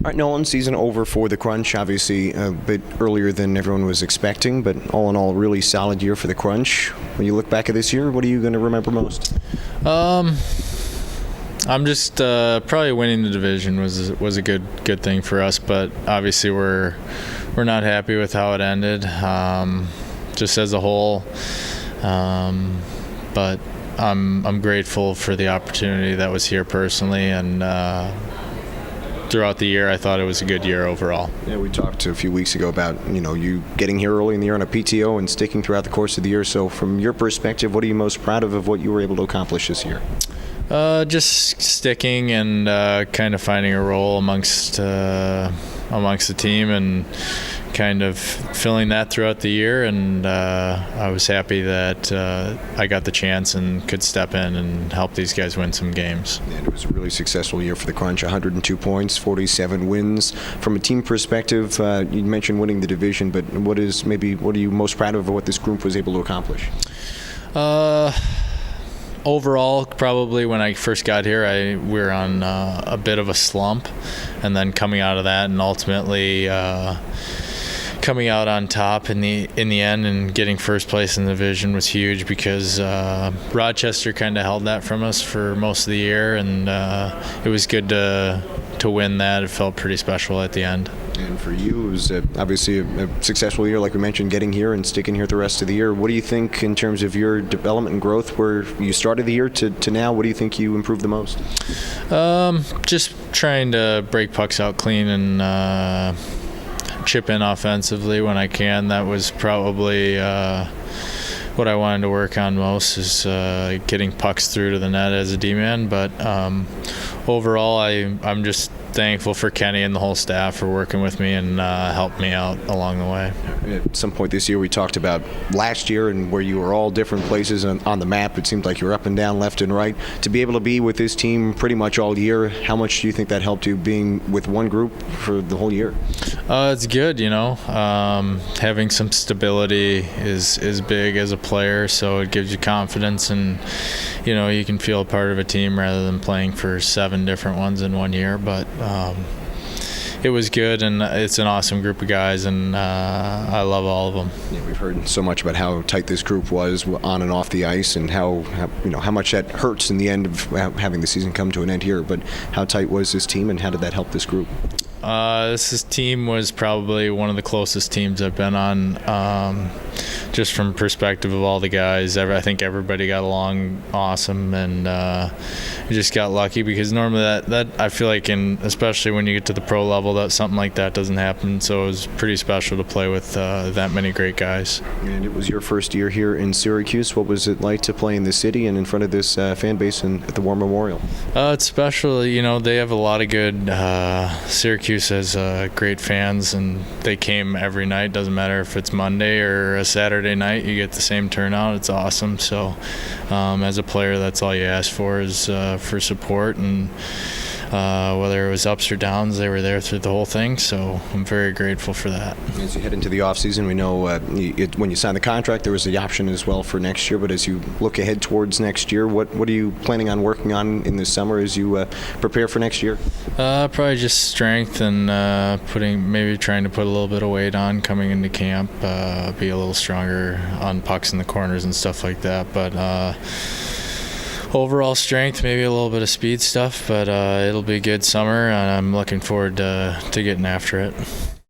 All right, Nolan, season over for the Crunch, obviously a bit earlier than everyone was expecting, but all in all, really solid year for the Crunch. When you look back at this year, what are you going to remember most? I'm just probably winning the division was a good thing for us, but obviously we're not happy with how it ended, just as a whole. But I'm grateful for the opportunity that was here personally, and throughout the year I thought it was a good year overall. Yeah, we talked a few weeks ago about you getting here early in the year on a PTO and sticking throughout the course of the year. So from your perspective, what are you most proud of what you were able to accomplish this year? Just sticking and kind of finding a role amongst the team and kind of filling that throughout the year, and I was happy that I got the chance and could step in and help these guys win some games. And it was a really successful year for the Crunch, 102 points, 47 wins. From a team perspective, you mentioned winning the division, but what are you most proud of what this group was able to accomplish? Overall, probably when I first got here, we were on a bit of a slump, and then coming out of that and ultimately coming out on top in the end and getting first place in the division was huge, because Rochester kind of held that from us for most of the year, and it was good to win that. It felt pretty special at the end. And for you, it was obviously a successful year, like we mentioned, getting here and sticking here the rest of the year. What do you think in terms of your development and growth, where you started the year to now? What do you think you improved the most? Just trying to break pucks out clean and chip in offensively when I can. That was probably what I wanted to work on most, is getting pucks through to the net as a D-man. But overall, I'm just thankful for Kenny and the whole staff for working with me and helped me out along the way. At some point this year, we talked about last year and where you were all different places on the map. It seemed like you were up and down, left and right. To be able to be with this team pretty much all year, how much do you think that helped you being with one group for the whole year? It's good, having some stability is big as a player, so it gives you confidence, and you can feel a part of a team rather than playing for 7 different ones in 1 year. But it was good, and it's an awesome group of guys, and I love all of them. Yeah, we've heard so much about how tight this group was on and off the ice, and how much that hurts in the end of having the season come to an end here. But how tight was this team, and how did that help this group? This team was probably one of the closest teams I've been on, just from perspective of all the guys. I think everybody got along awesome, and we just got lucky, because normally that I feel like, especially when you get to the pro level, that something like that doesn't happen. So it was pretty special to play with that many great guys. And it was your first year here in Syracuse. What was it like to play in the city and in front of this fan base at the War Memorial? It's special. They have a lot of good Syracuse has great fans, and they came every night. Doesn't matter if it's Monday or a Saturday night, you get the same turnout. It's awesome. So as a player, that's all you ask for is for support, and whether it was ups or downs, they were there through the whole thing. So I'm very grateful for that. As you head into the offseason, we know when you signed the contract, there was the option as well for next year. But as you look ahead towards next year, what are you planning on working on in the summer as you prepare for next year? Probably just strength and trying to put a little bit of weight on coming into camp, be a little stronger on pucks in the corners and stuff like that. But overall strength, maybe a little bit of speed stuff, but it'll be a good summer, and I'm looking forward to getting after it.